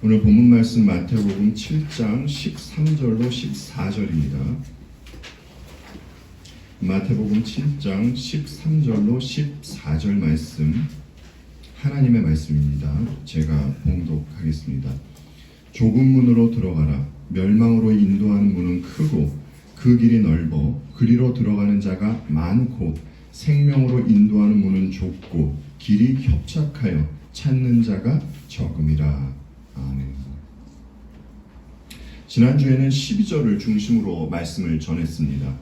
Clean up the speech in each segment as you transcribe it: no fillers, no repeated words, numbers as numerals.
오늘 본문 말씀 마태복음 7장 13절로 14절입니다. 마태복음 7장 13절로 14절 말씀, 하나님의 말씀입니다. 제가 봉독하겠습니다. 좁은 문으로 들어가라. 멸망으로 인도하는 문은 크고 그 길이 넓어 그리로 들어가는 자가 많고 생명으로 인도하는 문은 좁고 길이 협착하여 찾는 자가 적음이라. 아멘. 지난주에는 12절을 중심으로 말씀을 전했습니다.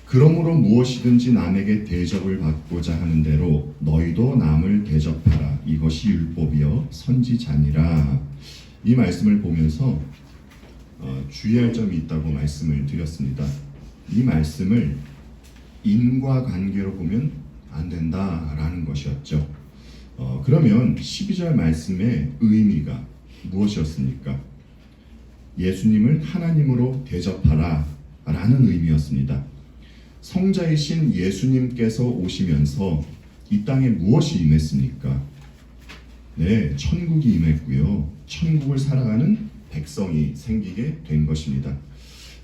그러므로 무엇이든지 남에게 대접을 받고자 하는 대로 너희도 남을 대접하라. 이것이 율법이요 선지자니라. 이 말씀을 보면서 주의할 점이 있다고 말씀을 드렸습니다. 이 말씀을 인과관계로 보면 안 된다라는 것이었죠. 그러면 12절 말씀의 의미가 무엇이었습니까? 예수님을 하나님으로 대접하라 라는 의미였습니다. 성자이신 예수님께서 오시면서 이 땅에 무엇이 임했습니까? 네, 천국이 임했고요. 천국을 살아가는 백성이 생기게 된 것입니다.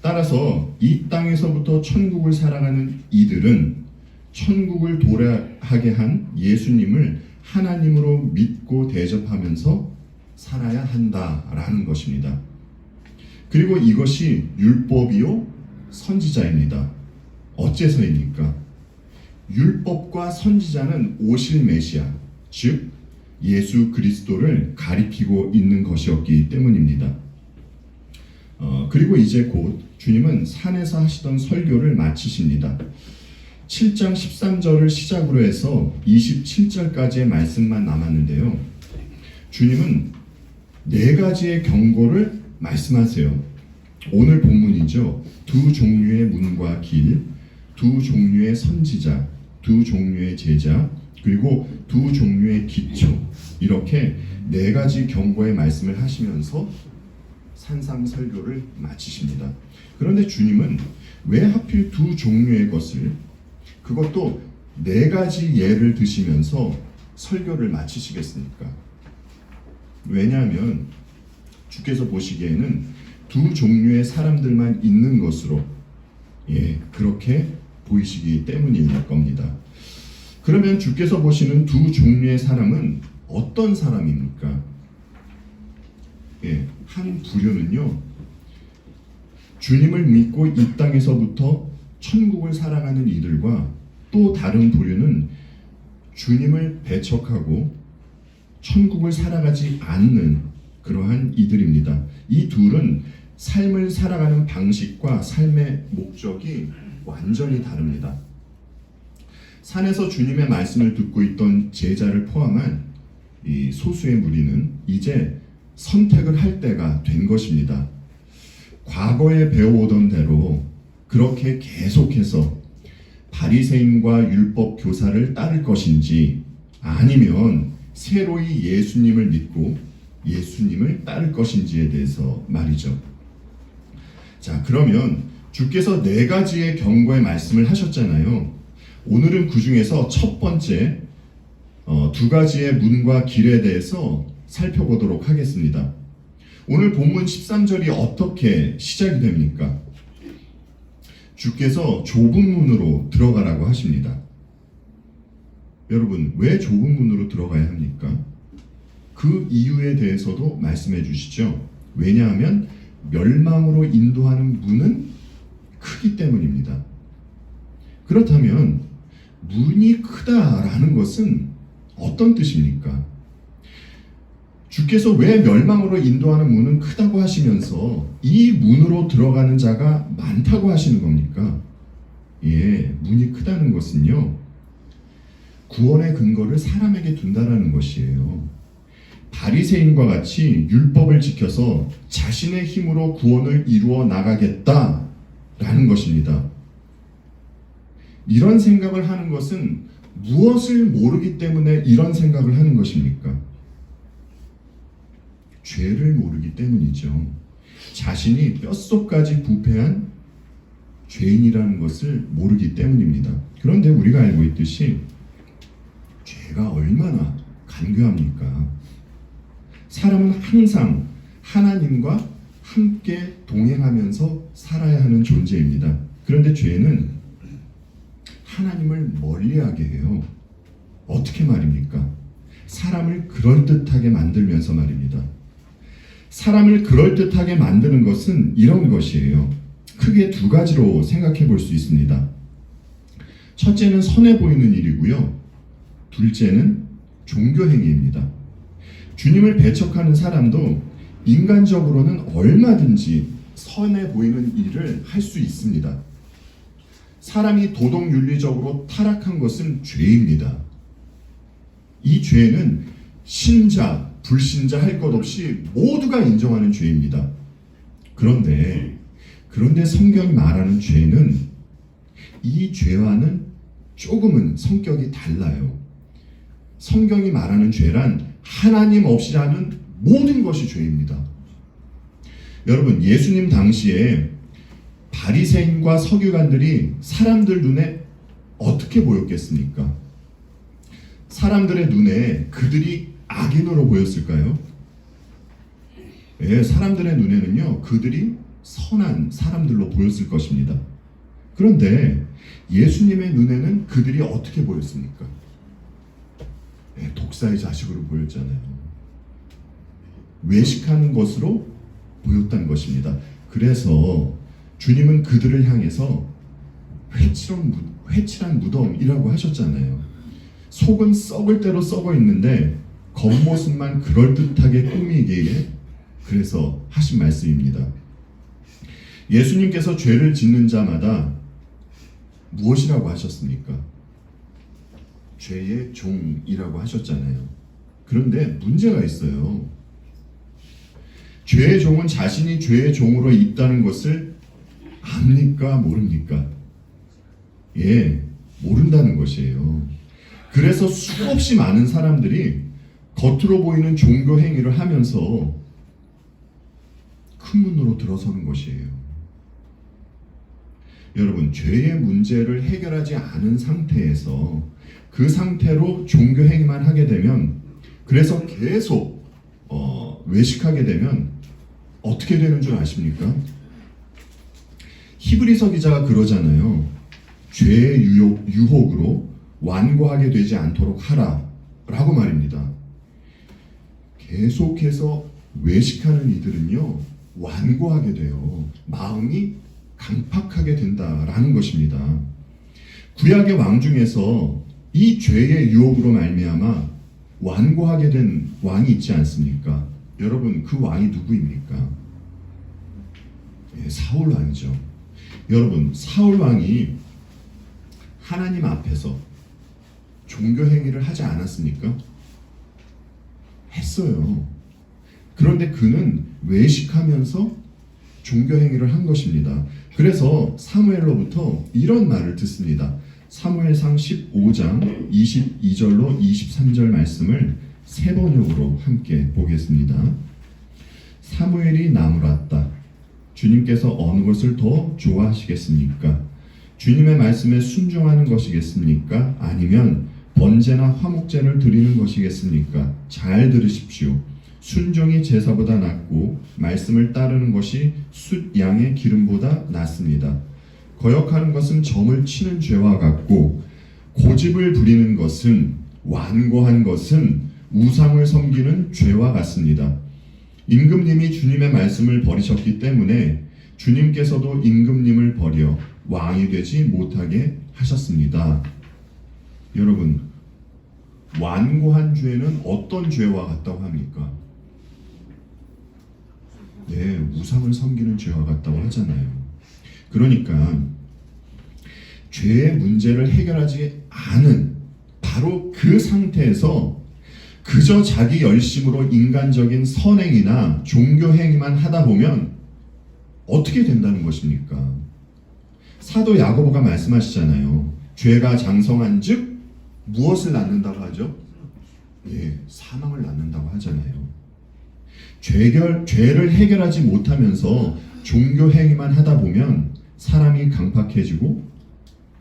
따라서 이 땅에서부터 천국을 살아가는 이들은 천국을 도래하게 한 예수님을 하나님으로 믿고 대접하면서 살아야 한다라는 것입니다. 그리고 이것이 율법이요 선지자입니다. 어째서입니까? 율법과 선지자는 오실 메시아, 즉 예수 그리스도를 가리키고 있는 것이었기 때문입니다. 그리고 이제 곧 주님은 산에서 하시던 설교를 마치십니다. 7장 13절을 시작으로 해서 27절까지의 말씀만 남았는데요. 주님은 4가지의 경고를 말씀하세요. 오늘 본문이죠. 2 종류의 문과 길, 2 종류의 선지자, 2 종류의 제자, 그리고 2 종류의 기초, 이렇게 4가지 경고의 말씀을 하시면서 산상설교를 마치십니다. 그런데 주님은 왜 하필 2 종류의 것을, 그것도 4가지 예를 드시면서 설교를 마치시겠습니까? 왜냐하면 주께서 보시기에는 2 종류의 사람들만 있는 것으로 그렇게 보이시기 때문일 겁니다. 그러면 주께서 보시는 2 종류의 사람은 어떤 사람입니까? 한 부류는요, 주님을 믿고 이 땅에서부터 천국을 살아가는 이들과, 또 다른 부류는 주님을 배척하고 천국을 살아가지 않는 그러한 이들입니다. 이 둘은 삶을 살아가는 방식과 삶의 목적이 완전히 다릅니다. 산에서 주님의 말씀을 듣고 있던 제자를 포함한 이 소수의 무리는 이제 선택을 할 때가 된 것입니다. 과거에 배워오던 대로 그렇게 계속해서 바리새인과 율법 교사를 따를 것인지, 아니면 새로이 예수님을 믿고 예수님을 따를 것인지에 대해서 말이죠. 자, 그러면 주께서 4가지의 경고의 말씀을 하셨잖아요. 오늘은 그 중에서 첫 번째 2가지의 문과 길에 대해서 살펴보도록 하겠습니다. 오늘 본문 13절이 어떻게 시작이 됩니까? 주께서 좁은 문으로 들어가라고 하십니다. 여러분, 왜 좁은 문으로 들어가야 합니까? 그 이유에 대해서도 말씀해 주시죠. 왜냐하면 멸망으로 인도하는 문은 크기 때문입니다. 그렇다면 문이 크다라는 것은 어떤 뜻입니까? 주께서 왜 멸망으로 인도하는 문은 크다고 하시면서 이 문으로 들어가는 자가 많다고 하시는 겁니까? 문이 크다는 것은요, 구원의 근거를 사람에게 둔다라는 것이에요. 바리새인과 같이 율법을 지켜서 자신의 힘으로 구원을 이루어 나가겠다라는 것입니다. 이런 생각을 하는 것은 무엇을 모르기 때문에 이런 생각을 하는 것입니까? 죄를 모르기 때문이죠. 자신이 뼛속까지 부패한 죄인이라는 것을 모르기 때문입니다. 그런데 우리가 알고 있듯이 죄가 얼마나 간교합니까? 사람은 항상 하나님과 함께 동행하면서 살아야 하는 존재입니다. 그런데 죄는 하나님을 멀리하게 해요. 어떻게 말입니까? 사람을 그럴듯하게 만들면서 말입니다. 사람을 그럴듯하게 만드는 것은 이런 것이에요. 크게 두 가지로 생각해 볼 수 있습니다. 첫째는 선해 보이는 일이고요. 둘째는 종교행위입니다. 주님을 배척하는 사람도 인간적으로는 얼마든지 선해 보이는 일을 할 수 있습니다. 사람이 도덕윤리적으로 타락한 것은 죄입니다. 이 죄는 신자, 불신자 할 것 없이 모두가 인정하는 죄입니다. 그런데 성경이 말하는 죄는 이 죄와는 조금은 성격이 달라요. 성경이 말하는 죄란 하나님 없이 하는 모든 것이 죄입니다. 여러분, 예수님 당시에 바리새인과 서기관들이 사람들 눈에 어떻게 보였겠습니까? 사람들의 눈에 그들이 악인으로 보였을까요? 네, 사람들의 눈에는요, 그들이 선한 사람들로 보였을 것입니다. 그런데 예수님의 눈에는 그들이 어떻게 보였습니까? 네, 독사의 자식으로 보였잖아요. 외식하는 것으로 보였다는 것입니다. 그래서 주님은 그들을 향해서 회칠한 무덤이라고 하셨잖아요. 속은 썩을 대로 썩어 있는데 겉모습만 그럴듯하게 꾸미기에 그래서 하신 말씀입니다. 예수님께서 죄를 짓는 자마다 무엇이라고 하셨습니까? 죄의 종이라고 하셨잖아요. 그런데 문제가 있어요. 죄의 종은 자신이 죄의 종으로 있다는 것을 압니까? 모릅니까? 예, 모른다는 것이에요. 그래서 수없이 많은 사람들이 겉으로 보이는 종교 행위를 하면서 큰 문으로 들어서는 것이에요. 여러분, 죄의 문제를 해결하지 않은 상태에서 그 상태로 종교 행위만 하게 되면, 그래서 계속 외식하게 되면 어떻게 되는 줄 아십니까? 히브리서 기자가 그러잖아요. 죄의 유혹으로 완고하게 되지 않도록 하라 라고 말입니다. 계속해서 외식하는 이들은요, 완고하게 돼요. 마음이 강팍하게 된다라는 것입니다. 구약의 왕 중에서 이 죄의 유혹으로 말미암아 완고하게 된 왕이 있지 않습니까? 여러분, 그 왕이 누구입니까? 예, 사울 왕이죠. 여러분, 사울 왕이 하나님 앞에서 종교 행위를 하지 않았습니까? 했어요. 그런데 그는 외식하면서 종교 행위를 한 것입니다. 그래서 사무엘로부터 이런 말을 듣습니다. 사무엘상 15장 22절로 23절 말씀을 세 번역으로 함께 보겠습니다. 사무엘이 나무랐다. 주님께서 어느 것을 더 좋아하시겠습니까? 주님의 말씀에 순종하는 것이겠습니까? 아니면 번제나 화목제를 드리는 것이겠습니까? 잘 들으십시오. 순종이 제사보다 낫고 말씀을 따르는 것이 숫 양의 기름보다 낫습니다. 거역하는 것은 점을 치는 죄와 같고 고집을 부리는 것은, 완고한 것은 우상을 섬기는 죄와 같습니다. 임금님이 주님의 말씀을 버리셨기 때문에 주님께서도 임금님을 버려 왕이 되지 못하게 하셨습니다. 여러분, 완고한 죄는 어떤 죄와 같다고 합니까? 네, 우상을 섬기는 죄와 같다고 하잖아요. 그러니까 죄의 문제를 해결하지 않은 바로 그 상태에서 그저 자기 열심으로 인간적인 선행이나 종교 행위만 하다 보면 어떻게 된다는 것입니까? 사도 야고보가 말씀하시잖아요. 죄가 장성한 즉 무엇을 낳는다고 하죠? 예, 사망을 낳는다고 하잖아요. 죄를 해결하지 못하면서 종교 행위만 하다 보면 사람이 강팍해지고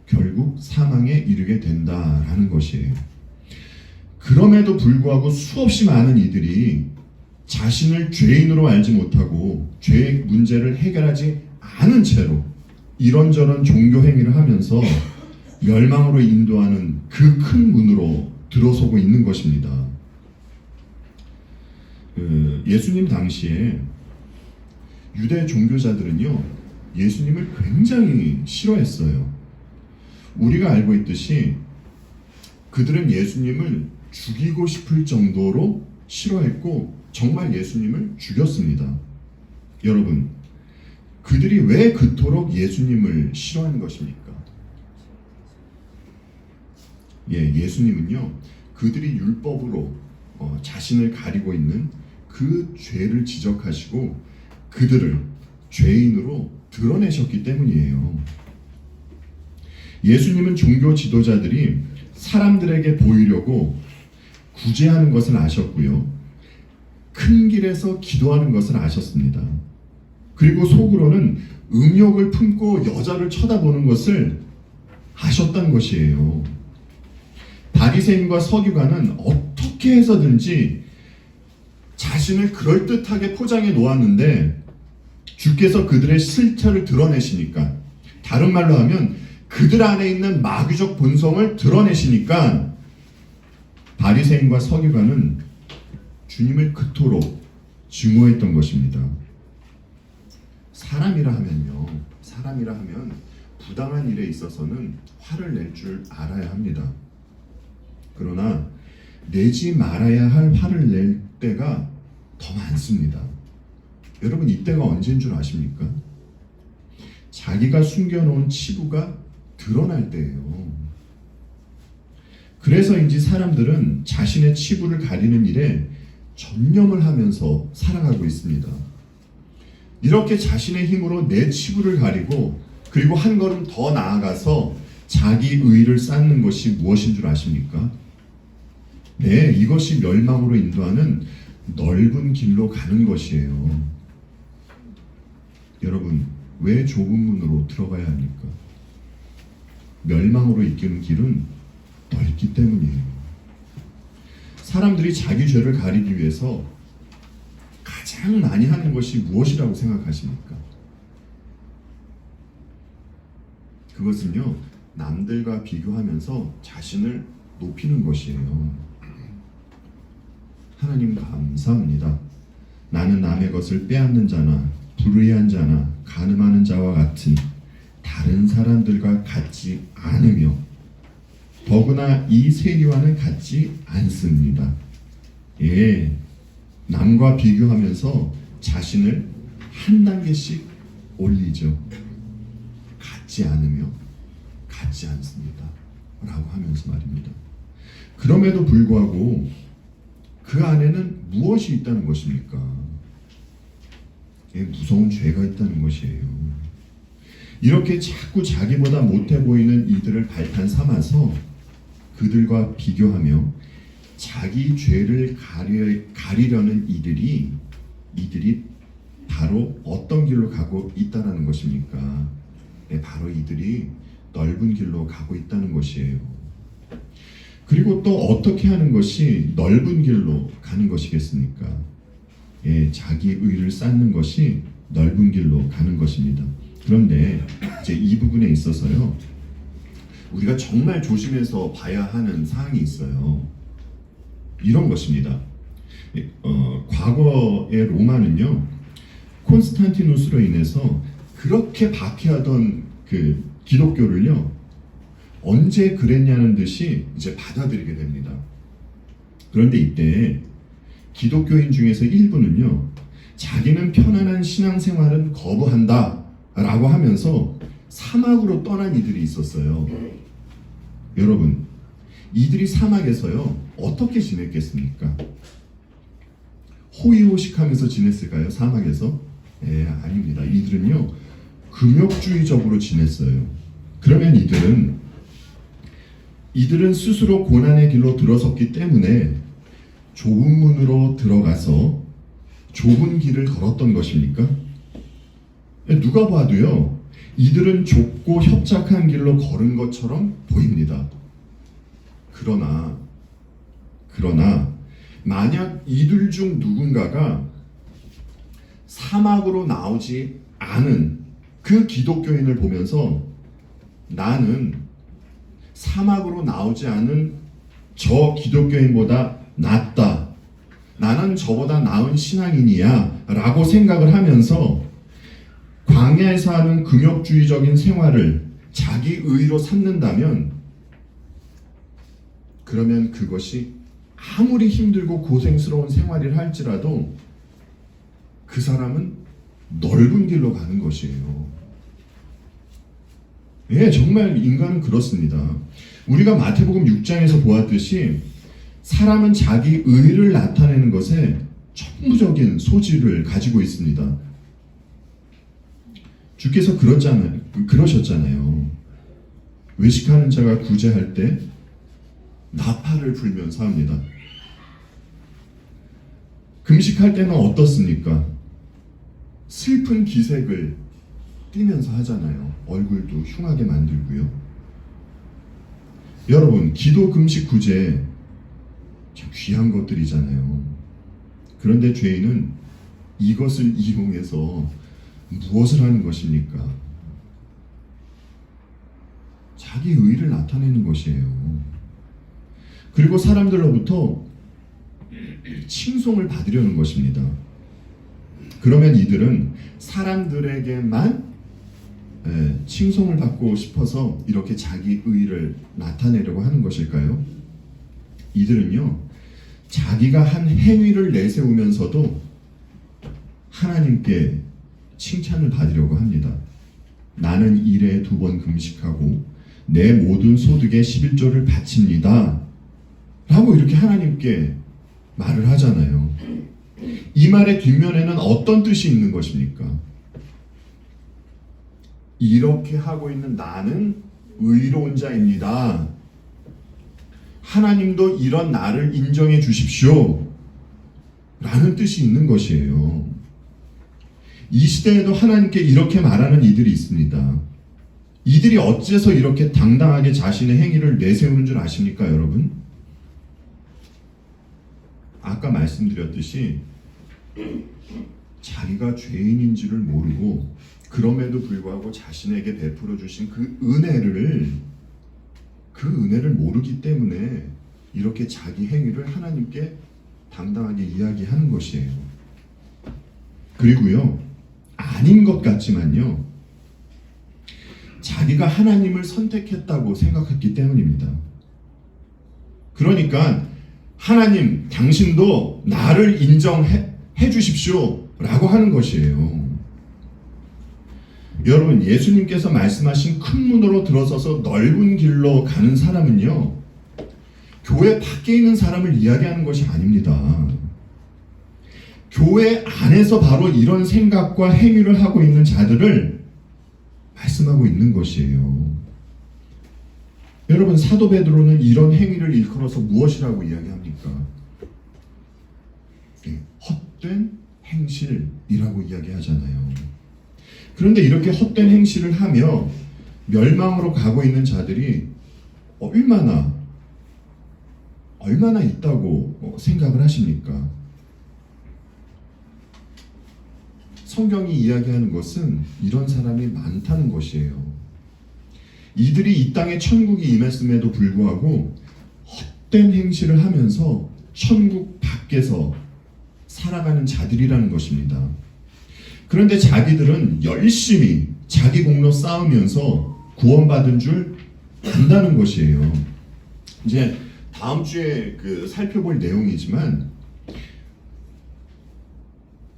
결국 사망에 이르게 된다라는 것이에요. 그럼에도 불구하고 수없이 많은 이들이 자신을 죄인으로 알지 못하고 죄의 문제를 해결하지 않은 채로 이런저런 종교 행위를 하면서 멸망으로 인도하는 그 큰 문으로 들어서고 있는 것입니다. 예수님 당시에 유대 종교자들은요, 예수님을 굉장히 싫어했어요. 우리가 알고 있듯이 그들은 예수님을 죽이고 싶을 정도로 싫어했고 정말 예수님을 죽였습니다. 여러분, 그들이 왜 그토록 예수님을 싫어하는 것입니까? 예수님은요, 그들이 율법으로 자신을 가리고 있는 그 죄를 지적하시고 그들을 죄인으로 드러내셨기 때문이에요. 예수님은 종교 지도자들이 사람들에게 보이려고 구제하는 것을 아셨고요, 큰 길에서 기도하는 것을 아셨습니다. 그리고 속으로는 음욕을 품고 여자를 쳐다보는 것을 아셨던 것이에요. 바리새인과 서기관은 어떻게 해서든지 자신을 그럴듯하게 포장해 놓았는데 주께서 그들의 실체를 드러내시니까, 다른 말로 하면 그들 안에 있는 마귀적 본성을 드러내시니까 바리새인과 서기관은 주님을 그토록 증오했던 것입니다. 사람이라 하면 부당한 일에 있어서는 화를 낼 줄 알아야 합니다. 그러나 내지 말아야 할 화를 낼 때가 더 많습니다. 여러분, 이때가 언제인 줄 아십니까? 자기가 숨겨놓은 치부가 드러날 때예요. 그래서인지 사람들은 자신의 치부를 가리는 일에 전념을 하면서 살아가고 있습니다. 이렇게 자신의 힘으로 내 치부를 가리고 그리고 한 걸음 더 나아가서 자기 의의를 쌓는 것이 무엇인 줄 아십니까? 네, 이것이 멸망으로 인도하는 넓은 길로 가는 것이에요. 여러분, 왜 좁은 문으로 들어가야 합니까? 멸망으로 이끄는 길은 넓기 때문이에요. 사람들이 자기 죄를 가리기 위해서 가장 많이 하는 것이 무엇이라고 생각하십니까? 그것은요, 남들과 비교하면서 자신을 높이는 것이에요. 하나님 감사합니다. 나는 남의 것을 빼앗는 자나 불의한 자나 간음하는 자와 같은 다른 사람들과 같지 않으며 더구나 이 세리와는 같지 않습니다. 남과 비교하면서 자신을 한 단계씩 올리죠. 같지 않으며 같지 않습니다 라고 하면서 말입니다. 그럼에도 불구하고 그 안에는 무엇이 있다는 것입니까? 무서운 죄가 있다는 것이에요. 이렇게 자꾸 자기보다 못해 보이는 이들을 발판 삼아서 그들과 비교하며 자기 죄를 가리려는 이들이 바로 어떤 길로 가고 있다는 것입니까? 바로 이들이 넓은 길로 가고 있다는 것이에요. 그리고 또 어떻게 하는 것이 넓은 길로 가는 것이겠습니까? 자기 의를 쌓는 것이 넓은 길로 가는 것입니다. 그런데 이제 이 부분에 있어서요, 우리가 정말 조심해서 봐야 하는 사항이 있어요. 이런 것입니다. 과거의 로마는요, 콘스탄티누스로 인해서 그렇게 박해하던 그 기독교를요, 언제 그랬냐는 듯이 이제 받아들이게 됩니다. 그런데 이때 기독교인 중에서 일부는요, 자기는 편안한 신앙생활은 거부한다 라고 하면서 사막으로 떠난 이들이 있었어요. 여러분, 이들이 사막에서요 어떻게 지냈겠습니까? 호의호식하면서 지냈을까요? 사막에서? 아닙니다. 이들은요 금욕주의적으로 지냈어요. 그러면 이들은 스스로 고난의 길로 들어섰기 때문에 좁은 문으로 들어가서 좁은 길을 걸었던 것입니까? 누가 봐도요, 이들은 좁고 협착한 길로 걸은 것처럼 보입니다. 그러나 만약 이들 중 누군가가 사막으로 나오지 않은 그 기독교인을 보면서 나는 사막으로 나오지 않은 저 기독교인보다 낫다, 나는 저보다 나은 신앙인이야 라고 생각을 하면서 광야에서 하는 금욕주의적인 생활을 자기 의로 삼는다면, 그러면 그것이 아무리 힘들고 고생스러운 생활이라 할지라도 그 사람은 넓은 길로 가는 것이에요. 예, 정말 인간은 그렇습니다. 우리가 마태복음 6장에서 보았듯이 사람은 자기 의를 나타내는 것에 천부적인 소질을 가지고 있습니다. 주께서 그러셨잖아요. 외식하는 자가 구제할 때 나팔을 불면서 합니다. 금식할 때는 어떻습니까? 슬픈 기색을 띠면서 하잖아요. 얼굴도 흉하게 만들고요. 여러분, 기도, 금식, 구제 참 귀한 것들이잖아요. 그런데 죄인은 이것을 이용해서 무엇을 하는 것입니까? 자기 의를 나타내는 것이에요. 그리고 사람들로부터 칭송을 받으려는 것입니다. 그러면 이들은 사람들에게만 칭송을 받고 싶어서 이렇게 자기 의를 나타내려고 하는 것일까요? 이들은요, 자기가 한 행위를 내세우면서도 하나님께 칭찬을 받으려고 합니다. 나는 일에 2번 금식하고 내 모든 소득의 11조를 바칩니다 라고 이렇게 하나님께 말을 하잖아요. 이 말의 뒷면에는 어떤 뜻이 있는 것입니까? 이렇게 하고 있는 나는 의로운 자입니다. 하나님도 이런 나를 인정해 주십시오 라는 뜻이 있는 것이에요. 이 시대에도 하나님께 이렇게 말하는 이들이 있습니다. 이들이 어째서 이렇게 당당하게 자신의 행위를 내세우는 줄 아십니까, 여러분? 아까 말씀드렸듯이 자기가 죄인인지를 모르고 그럼에도 불구하고 자신에게 베풀어 주신 그 은혜를 모르기 때문에 이렇게 자기 행위를 하나님께 당당하게 이야기하는 것이에요. 그리고요, 아닌 것 같지만요, 자기가 하나님을 선택했다고 생각했기 때문입니다. 그러니까 하나님, 당신도 나를 인정해 주십시오 라고 하는 것이에요. 여러분, 예수님께서 말씀하신 큰 문으로 들어서서 넓은 길로 가는 사람은요, 교회 밖에 있는 사람을 이야기하는 것이 아닙니다. 교회 안에서 바로 이런 생각과 행위를 하고 있는 자들을 말씀하고 있는 것이에요. 여러분, 사도 베드로는 이런 행위를 일컬어서 무엇이라고 이야기합니까? 헛된 행실이라고 이야기하잖아요. 그런데 이렇게 헛된 행실을 하며 멸망으로 가고 있는 자들이 얼마나 있다고 생각을 하십니까? 성경이 이야기하는 것은 이런 사람이 많다는 것이에요. 이들이 이 땅에 천국이 임했음에도 불구하고 헛된 행실을 하면서 천국 밖에서 살아가는 자들이라는 것입니다. 그런데 자기들은 열심히 자기 공로 쌓으면서 구원받은 줄 안다는 것이에요. 이제 다음 주에 살펴볼 내용이지만,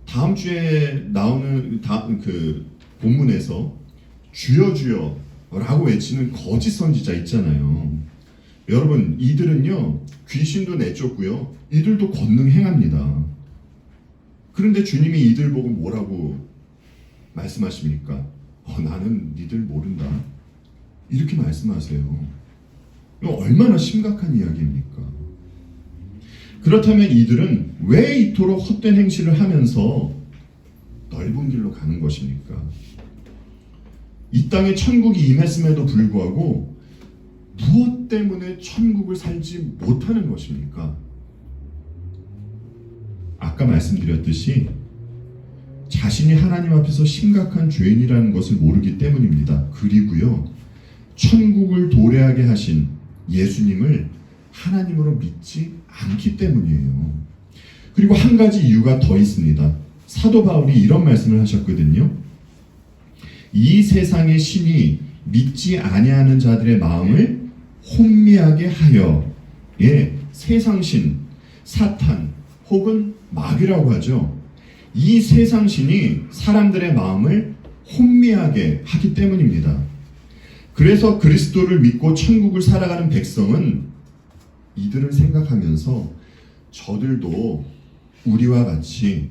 다음 주에 나오는 본문에서 주여 주여 라고 외치는 거짓 선지자 있잖아요. 여러분, 이들은요, 귀신도 내쫓고요, 이들도 권능 행합니다. 그런데 주님이 이들 보고 뭐라고 말씀하십니까? 나는 니들 모른다, 이렇게 말씀하세요. 이거 얼마나 심각한 이야기입니까? 그렇다면 이들은 왜 이토록 헛된 행실을 하면서 넓은 길로 가는 것입니까? 이 땅에 천국이 임했음에도 불구하고 무엇 때문에 천국을 살지 못하는 것입니까? 아까 말씀드렸듯이 자신이 하나님 앞에서 심각한 죄인이라는 것을 모르기 때문입니다. 그리고요, 천국을 도래하게 하신 예수님을 하나님으로 믿지 않기 때문이에요. 그리고 한 가지 이유가 더 있습니다. 사도 바울이 이런 말씀을 하셨거든요. 이 세상의 신이 믿지 아니하는 자들의 마음을 혼미하게 하여, 세상신, 사탄 혹은 마귀라고 하죠. 이 세상신이 사람들의 마음을 혼미하게 하기 때문입니다. 그래서 그리스도를 믿고 천국을 살아가는 백성은 이들을 생각하면서 저들도 우리와 같이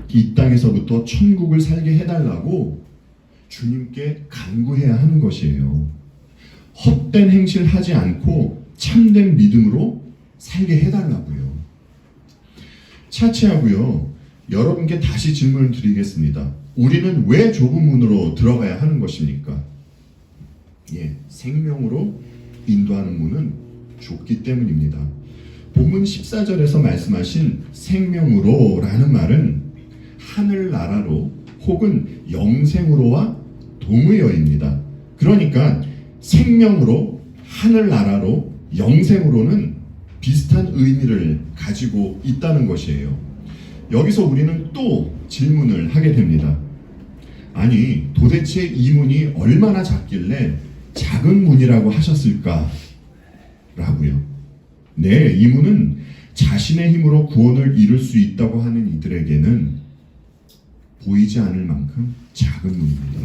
이 땅에서부터 천국을 살게 해달라고 주님께 간구해야 하는 것이에요. 헛된 행실 하지 않고 참된 믿음으로 살게 해달라고요. 차치하고요, 여러분께 다시 질문을 드리겠습니다. 우리는 왜 좁은 문으로 들어가야 하는 것입니까? 생명으로 인도하는 문은 좁기 때문입니다. 본문 14절에서 말씀하신 생명으로 라는 말은 하늘나라로 혹은 영생으로와 동의어입니다. 그러니까 생명으로, 하늘나라로, 영생으로는 비슷한 의미를 가지고 있다는 것이에요. 여기서 우리는 또 질문을 하게 됩니다. 아니, 도대체 이 문이 얼마나 작길래 작은 문이라고 하셨을까? 라고요. 네, 이 문은 자신의 힘으로 구원을 이룰 수 있다고 하는 이들에게는 보이지 않을 만큼 작은 문입니다.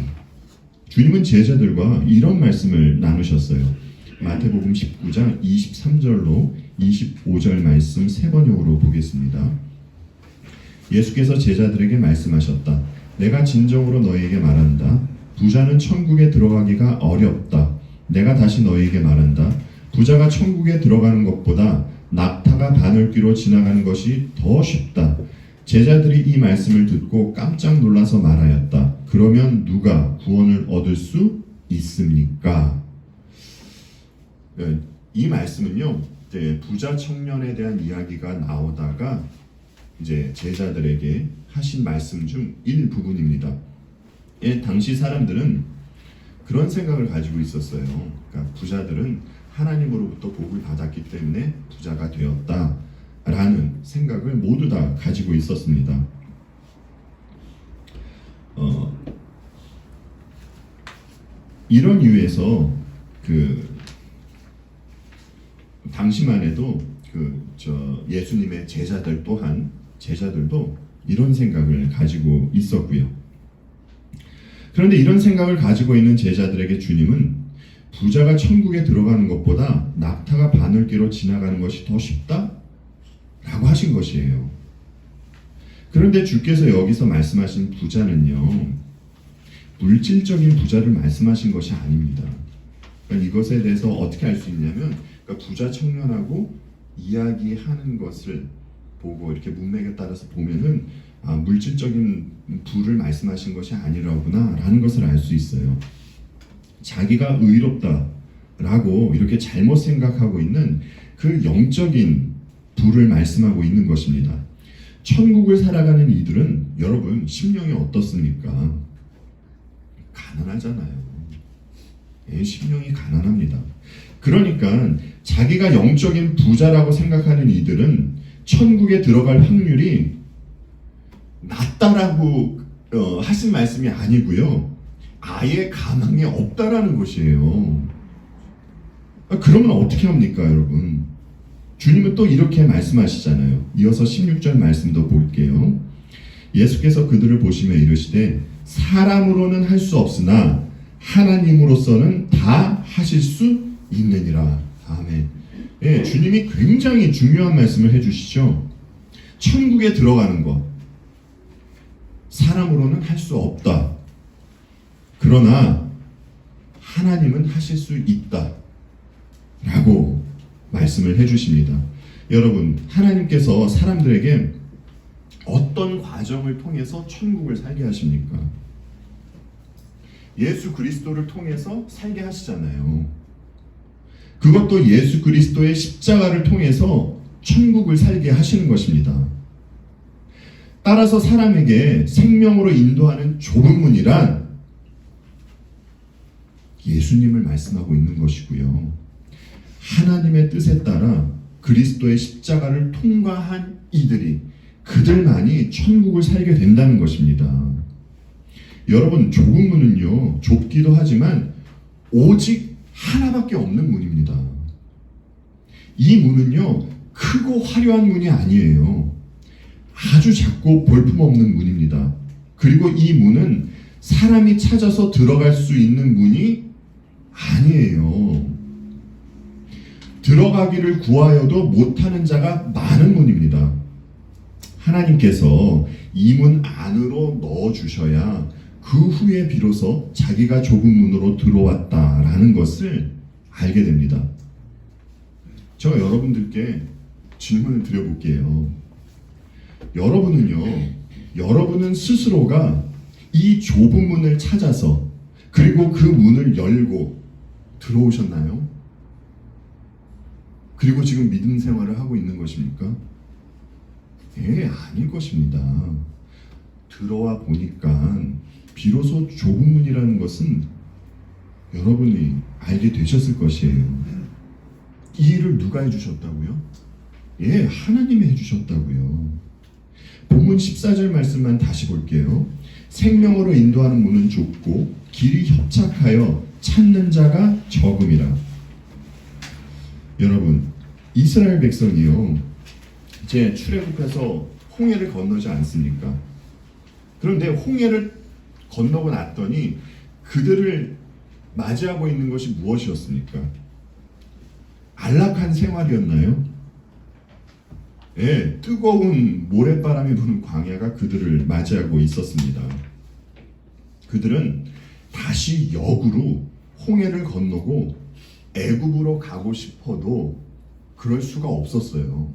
주님은 제자들과 이런 말씀을 나누셨어요. 마태복음 19장 23절로 25절 말씀 세 번역으로 보겠습니다. 예수께서 제자들에게 말씀하셨다. 내가 진정으로 너희에게 말한다. 부자는 천국에 들어가기가 어렵다. 내가 다시 너희에게 말한다. 부자가 천국에 들어가는 것보다 낙타가 바늘귀로 지나가는 것이 더 쉽다. 제자들이 이 말씀을 듣고 깜짝 놀라서 말하였다. 그러면 누가 구원을 얻을 수 있습니까? 이 말씀은요, 부자 청년에 대한 이야기가 나오다가 이제 제자들에게 하신 말씀 중 일부분입니다. 당시 사람들은 그런 생각을 가지고 있었어요. 그러니까 부자들은 하나님으로부터 복을 받았기 때문에 부자가 되었다라는 생각을 모두 다 가지고 있었습니다. 이런 이유에서 당시만 해도 예수님의 제자들도 이런 생각을 가지고 있었고요. 그런데 이런 생각을 가지고 있는 제자들에게 주님은 부자가 천국에 들어가는 것보다 낙타가 바늘귀로 지나가는 것이 더 쉽다? 라고 하신 것이에요. 그런데 주께서 여기서 말씀하신 부자는요, 물질적인 부자를 말씀하신 것이 아닙니다. 그러니까 이것에 대해서 어떻게 알 수 있냐면, 그러니까 부자 청년하고 이야기하는 것을 보고 이렇게 문맥에 따라서 보면은 물질적인 부를 말씀하신 것이 아니라구나 라는 것을 알 수 있어요. 자기가 의롭다라고 이렇게 잘못 생각하고 있는 그 영적인 부를 말씀하고 있는 것입니다. 천국을 살아가는 이들은 여러분 심령이 어떻습니까? 가난하잖아요. 심령이 가난합니다. 그러니까 자기가 영적인 부자라고 생각하는 이들은 천국에 들어갈 확률이 낮다라고 하신 말씀이 아니고요, 아예 가망이 없다라는 것이에요. 그러면 어떻게 합니까, 여러분? 주님은 또 이렇게 말씀하시잖아요. 이어서 16절 말씀도 볼게요. 예수께서 그들을 보시며 이르시되 사람으로는 할 수 없으나 하나님으로서는 다 하실 수 있느니라. 아멘. 주님이 굉장히 중요한 말씀을 해주시죠. 천국에 들어가는 것, 사람으로는 할 수 없다. 그러나 하나님은 하실 수 있다 라고 말씀을 해주십니다. 여러분, 하나님께서 사람들에게 어떤 과정을 통해서 천국을 살게 하십니까? 예수 그리스도를 통해서 살게 하시잖아요. 그것도 예수 그리스도의 십자가를 통해서 천국을 살게 하시는 것입니다. 따라서 사람에게 생명으로 인도하는 좁은 문이란 예수님을 말씀하고 있는 것이고요. 하나님의 뜻에 따라 그리스도의 십자가를 통과한 이들이, 그들만이 천국을 살게 된다는 것입니다. 여러분, 좁은 문은요, 좁기도 하지만 오직 하나밖에 없는 문입니다. 이 문은요, 크고 화려한 문이 아니에요. 아주 작고 볼품없는 문입니다. 그리고 이 문은 사람이 찾아서 들어갈 수 있는 문이 아니에요. 들어가기를 구하여도 못하는 자가 많은 문입니다. 하나님께서 이 문 안으로 넣어주셔야 그 후에 비로소 자기가 좁은 문으로 들어왔다라는 것을 알게 됩니다. 제가 여러분들께 질문을 드려볼게요. 여러분은 스스로가 이 좁은 문을 찾아서 그리고 그 문을 열고 들어오셨나요? 그리고 지금 믿음 생활을 하고 있는 것입니까? 예, 아닐 것입니다. 들어와 보니까 비로소 좁은 문이라는 것은 여러분이 알게 되셨을 것이에요. 이 일을 누가 해주셨다고요? 예, 하나님이 해주셨다고요. 본문 14절 말씀만 다시 볼게요. 생명으로 인도하는 문은 좁고 길이 협착하여 찾는 자가 적음이라. 여러분, 이스라엘 백성이요, 이제 출애굽해서 홍해를 건너지 않습니까? 그런데 홍해를 건너고 났더니 그들을 맞이하고 있는 것이 무엇이었습니까? 안락한 생활이었나요? 예, 뜨거운 모래바람이 부는 광야가 그들을 맞이하고 있었습니다. 그들은 다시 역으로 홍해를 건너고 애굽으로 가고 싶어도 그럴 수가 없었어요.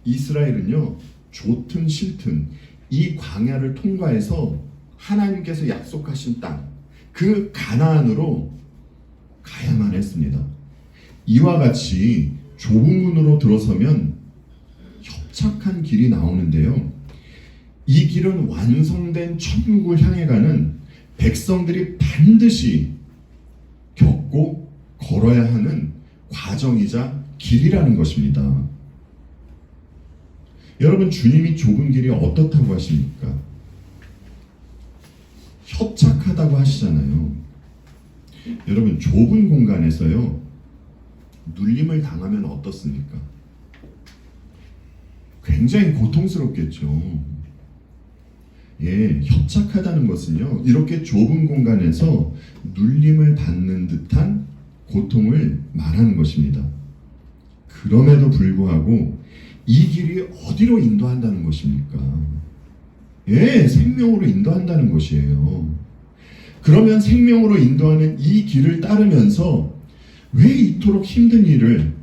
이스라엘은요, 좋든 싫든 이 광야를 통과해서 하나님께서 약속하신 땅, 그 가나안으로 가야만 했습니다. 이와 같이 좁은 문으로 들어서면 협착한 길이 나오는데요. 이 길은 완성된 천국을 향해 가는 백성들이 반드시 겪고 걸어야 하는 과정이자 길이라는 것입니다. 여러분, 주님이 좁은 길이 어떻다고 하십니까? 협착하다고 하시잖아요. 여러분, 좁은 공간에서요, 눌림을 당하면 어떻습니까? 굉장히 고통스럽겠죠. 예, 협착하다는 것은요, 이렇게 좁은 공간에서 눌림을 받는 듯한 고통을 말하는 것입니다. 그럼에도 불구하고 이 길이 어디로 인도한다는 것입니까? 예, 생명으로 인도한다는 것이에요. 그러면 생명으로 인도하는 이 길을 따르면서 왜 이토록 힘든 일을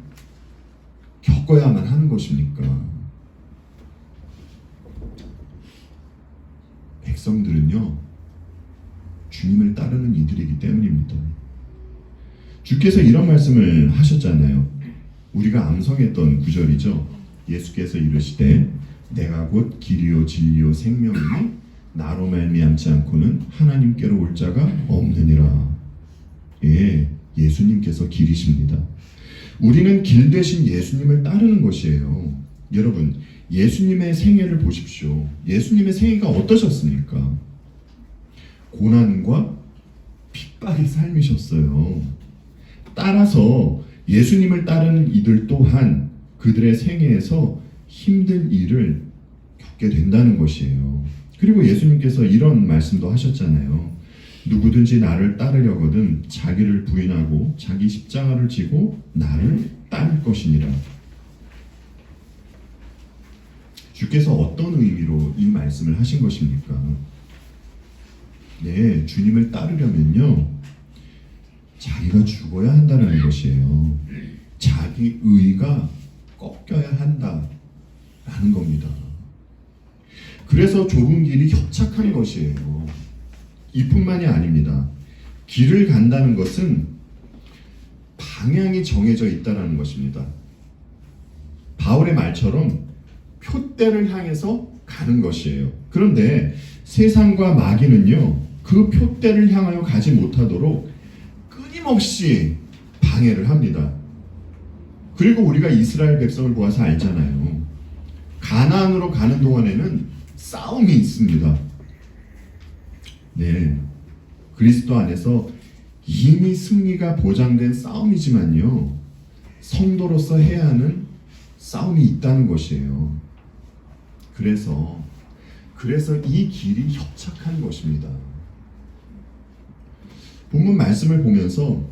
겪어야만 하는 것입니까? 백성들은요, 주님을 따르는 이들이기 때문입니다. 주께서 이런 말씀을 하셨잖아요. 우리가 암송했던 구절이죠. 예수께서 이르시되 내가 곧 길이요 진리요 생명이니 나로 말미암지 않고는 하나님께로 올 자가 없느니라. 예, 예수님께서 길이십니다. 우리는 길 대신 예수님을 따르는 것이에요. 여러분, 예수님의 생애를 보십시오. 예수님의 생애가 어떠셨습니까? 고난과 핍박의 삶이셨어요. 따라서 예수님을 따르는 이들 또한 그들의 생애에서 힘든 일을 겪게 된다는 것이에요. 그리고 예수님께서 이런 말씀도 하셨잖아요. 누구든지 나를 따르려거든 자기를 부인하고 자기 십자가를 지고 나를 따를 것이니라. 주께서 어떤 의미로 이 말씀을 하신 것입니까? 네, 주님을 따르려면요, 자기가 죽어야 한다는 것이에요. 자기 의가 꺾여야 한다라는 겁니다. 그래서 좁은 길이 협착한 것이에요. 이뿐만이 아닙니다. 길을 간다는 것은 방향이 정해져 있다는 것입니다. 바울의 말처럼 표대를 향해서 가는 것이에요. 그런데 세상과 마귀는요, 그 표대를 향하여 가지 못하도록 끊임없이 방해를 합니다. 그리고 우리가 이스라엘 백성을 보아서 알잖아요. 가나안으로 가는 동안에는 싸움이 있습니다. 네, 그리스도 안에서 이미 승리가 보장된 싸움이지만요, 성도로서 해야 하는 싸움이 있다는 것이에요. 그래서 이 길이 협착한 것입니다. 본문 말씀을 보면서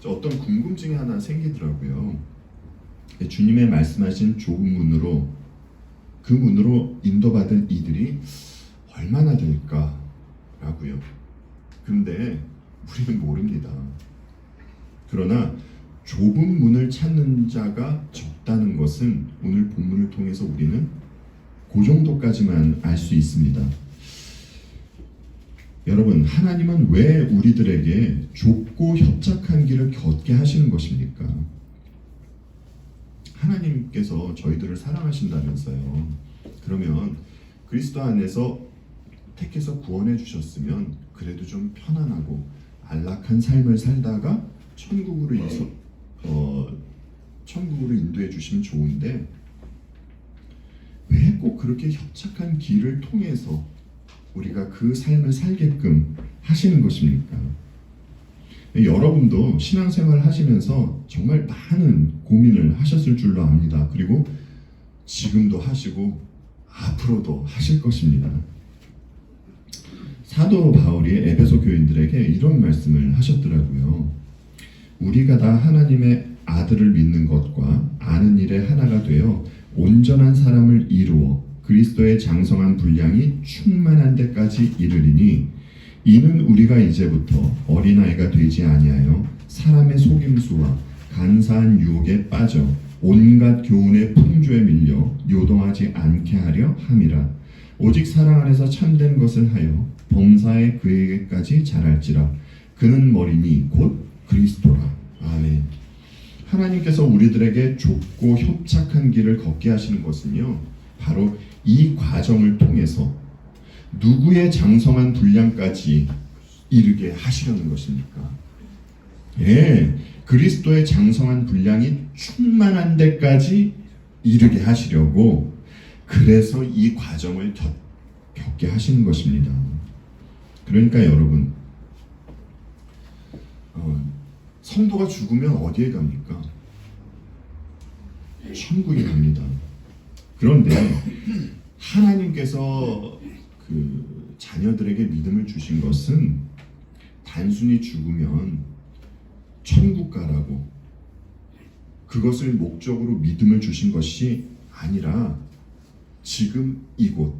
어떤 궁금증이 하나 생기더라고요. 주님의 말씀하신 좁은 문으로, 그 문으로 인도받은 이들이 얼마나 될까라고요. 그런데 우리는 모릅니다. 그러나 좁은 문을 찾는 자가 적다는 것은 오늘 본문을 통해서 우리는 그 정도까지만 알 수 있습니다. 여러분, 하나님은 왜 우리들에게 좁고 협착한 길을 걷게 하시는 것입니까? 하나님께서 저희들을 사랑하신다면서요. 그러면 그리스도 안에서 택해서 구원해 주셨으면 그래도 좀 편안하고 안락한 삶을 살다가 천국으로 인도해 주시면 좋은데, 왜 꼭 그렇게 협착한 길을 통해서 우리가 그 삶을 살게끔 하시는 것입니까? 여러분도 신앙생활 하시면서 정말 많은 고민을 하셨을 줄로 압니다. 그리고 지금도 하시고 앞으로도 하실 것입니다. 사도 바울이 에베소 교인들에게 이런 말씀을 하셨더라고요. 우리가 다 하나님의 아들을 믿는 것과 아는 일에 하나가 되어 온전한 사람을 이루어 그리스도의 장성한 분량이 충만한 데까지 이르리니, 이는 우리가 이제부터 어린아이가 되지 아니하여 사람의 속임수와 간사한 유혹에 빠져 온갖 교훈의 풍조에 밀려 요동하지 않게 하려 함이라. 오직 사랑 안에서 참된 것을 하여 범사에 그에게까지 자랄지라. 그는 머리니 곧 그리스도라. 아멘. 하나님께서 우리들에게 좁고 협착한 길을 걷게 하시는 것은요, 바로 이 과정을 통해서 누구의 장성한 분량까지 이르게 하시려는 것입니까? 예, 그리스도의 장성한 분량이 충만한 데까지 이르게 하시려고, 그래서 이 과정을 겪게 하시는 것입니다. 그러니까 여러분, 성도가 죽으면 어디에 갑니까? 천국에 갑니다. 그런데 하나님께서 그 자녀들에게 믿음을 주신 것은 단순히 죽으면 천국 가라고, 그것을 목적으로 믿음을 주신 것이 아니라 지금 이곳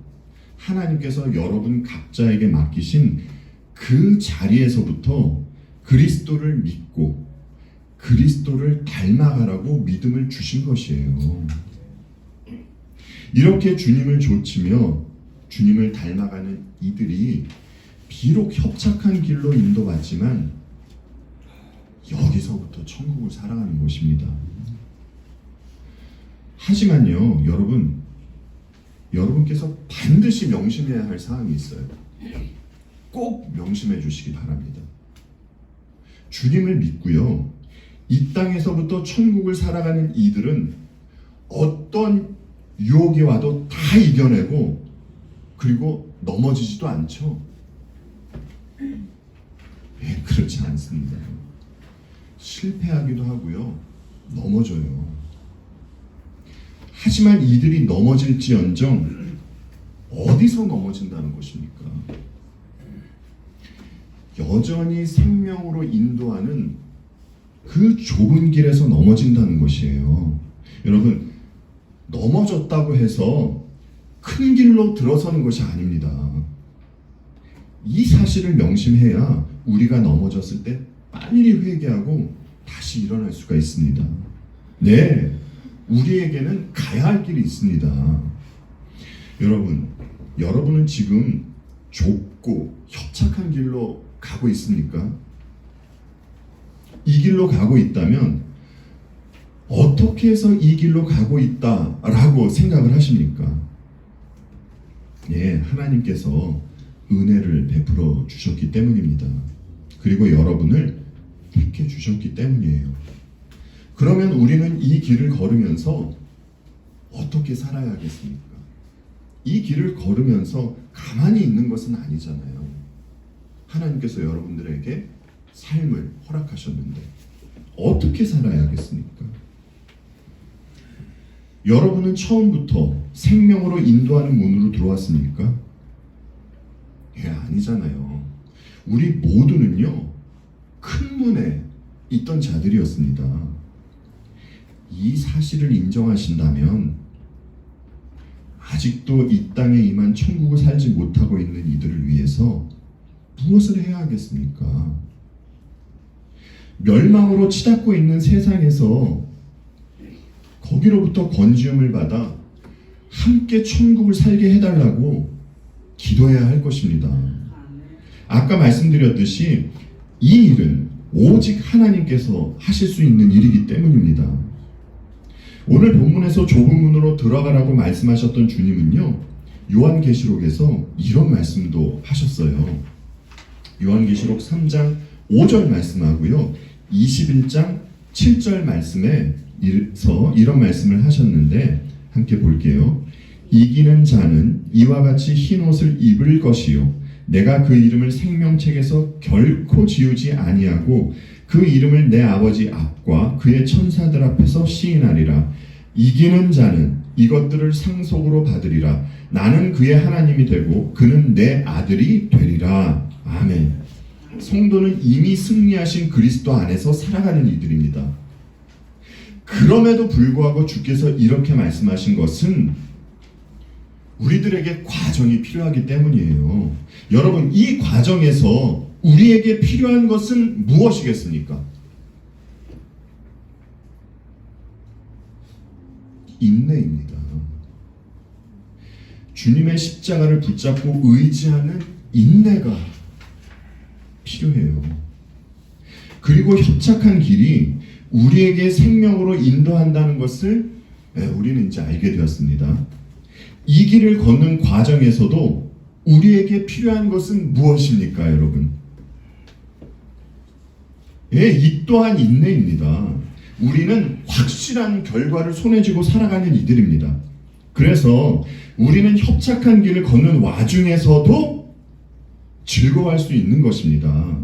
하나님께서 여러분 각자에게 맡기신 그 자리에서부터 그리스도를 믿고 그리스도를 닮아가라고 믿음을 주신 것이에요. 이렇게 주님을 좇으며 주님을 닮아가는 이들이 비록 협착한 길로 인도받지만 여기서부터 천국을 살아가는 것입니다. 하지만요, 여러분께서 반드시 명심해야 할 사항이 있어요. 꼭 명심해 주시기 바랍니다. 주님을 믿고요, 이 땅에서부터 천국을 살아가는 이들은 어떤 유혹이 와도 다 이겨내고, 그리고 넘어지지도 않죠. 그렇지 않습니다. 실패하기도 하고요, 넘어져요. 하지만 이들이 넘어질지언정 어디서 넘어진다는 것입니까? 여전히 생명으로 인도하는 그 좁은 길에서 넘어진다는 것이에요. 여러분, 넘어졌다고 해서 큰 길로 들어서는 것이 아닙니다. 이 사실을 명심해야 우리가 넘어졌을 때 빨리 회개하고 다시 일어날 수가 있습니다. 네, 우리에게는 가야 할 길이 있습니다. 여러분은 지금 좁고 협착한 길로 가고 있습니까? 이 길로 가고 있다면 어떻게 해서 이 길로 가고 있다라고 생각을 하십니까? 예, 하나님께서 은혜를 베풀어 주셨기 때문입니다. 그리고 여러분을 택해 주셨기 때문이에요. 그러면 우리는 이 길을 걸으면서 어떻게 살아야겠습니까? 이 길을 걸으면서 가만히 있는 것은 아니잖아요. 하나님께서 여러분들에게 삶을 허락하셨는데 어떻게 살아야겠습니까? 여러분은 처음부터 생명으로 인도하는 문으로 들어왔습니까? 예, 아니잖아요. 우리 모두는요, 큰 문에 있던 자들이었습니다. 이 사실을 인정하신다면 아직도 이 땅에 임한 천국을 살지 못하고 있는 이들을 위해서 무엇을 해야 하겠습니까? 멸망으로 치닫고 있는 세상에서 거기로부터 건지움을 받아 함께 천국을 살게 해달라고 기도해야 할 것입니다. 아까 말씀드렸듯이 이 일은 오직 하나님께서 하실 수 있는 일이기 때문입니다. 오늘 본문에서 좁은 문으로 들어가라고 말씀하셨던 주님은요, 요한계시록에서 이런 말씀도 하셨어요. 요한계시록 3장 5절 말씀하고요, 21장 7절 말씀에서 이런 말씀을 하셨는데 함께 볼게요. 이기는 자는 이와 같이 흰 옷을 입을 것이요 내가 그 이름을 생명책에서 결코 지우지 아니하고 그 이름을 내 아버지 앞과 그의 천사들 앞에서 시인하리라. 이기는 자는 이것들을 상속으로 받으리라. 나는 그의 하나님이 되고 그는 내 아들이 되리라. 아멘. 성도는 이미 승리하신 그리스도 안에서 살아가는 이들입니다. 그럼에도 불구하고 주께서 이렇게 말씀하신 것은 우리들에게 과정이 필요하기 때문이에요. 여러분, 이 과정에서 우리에게 필요한 것은 무엇이겠습니까? 인내입니다. 주님의 십자가를 붙잡고 의지하는 인내가 필요해요. 그리고 협착한 길이 우리에게 생명으로 인도한다는 것을 우리는 이제 알게 되었습니다. 이 길을 걷는 과정에서도 우리에게 필요한 것은 무엇입니까, 여러분? 예, 이 또한 인내입니다. 우리는 확실한 결과를 손에 쥐고 살아가는 이들입니다. 그래서 우리는 협착한 길을 걷는 와중에서도 즐거워할 수 있는 것입니다.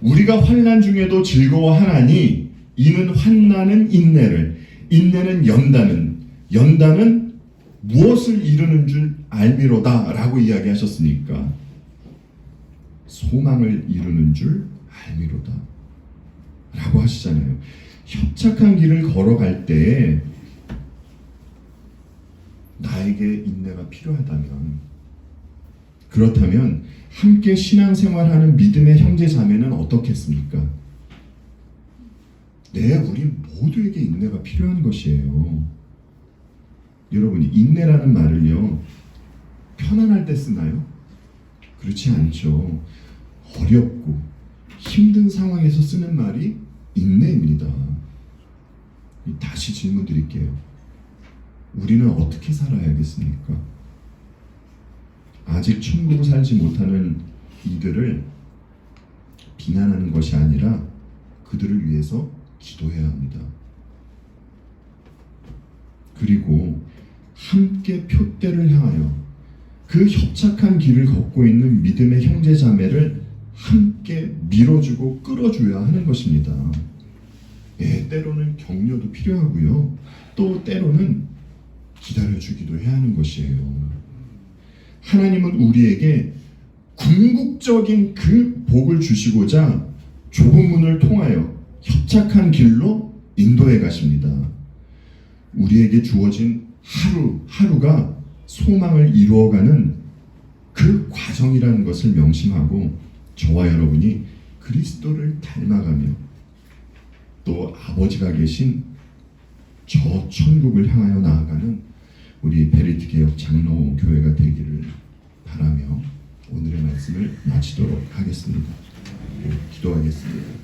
우리가 환난 중에도 즐거워하나니 이는 환난은 인내를, 인내는 연단은 무엇을 이루는 줄 알미로다 라고 이야기하셨으니까 소망을 이루는 줄 알미로다 라고 하시잖아요. 협착한 길을 걸어갈 때 나에게 인내가 필요하다면, 그렇다면 함께 신앙생활하는 믿음의 형제 자매는 어떻겠습니까? 우리 모두에게 인내가 필요한 것이에요. 여러분이 인내라는 말을요, 편안할 때 쓰나요? 그렇지 않죠. 어렵고 힘든 상황에서 쓰는 말이 인내입니다. 다시 질문 드릴게요. 우리는 어떻게 살아야겠습니까? 아직 천국을 살지 못하는 이들을 비난하는 것이 아니라 그들을 위해서 기도해야 합니다. 그리고 함께 표대를 향하여 그 협착한 길을 걷고 있는 믿음의 형제 자매를 함께 밀어주고 끌어줘야 하는 것입니다. 예, 때로는 격려도 필요하고요. 또 때로는 기다려주기도 해야 하는 것이에요. 하나님은 우리에게 궁극적인 그 복을 주시고자 좁은 문을 통하여 협착한 길로 인도해 가십니다. 우리에게 주어진 하루하루가 소망을 이루어가는 그 과정이라는 것을 명심하고 저와 여러분이 그리스도를 닮아가며 또 아버지가 계신 저 천국을 향하여 나아가는 우리 베리트 개혁 장로 교회가 되기를 바라며 오늘의 말씀을 마치도록 하겠습니다. 기도하겠습니다.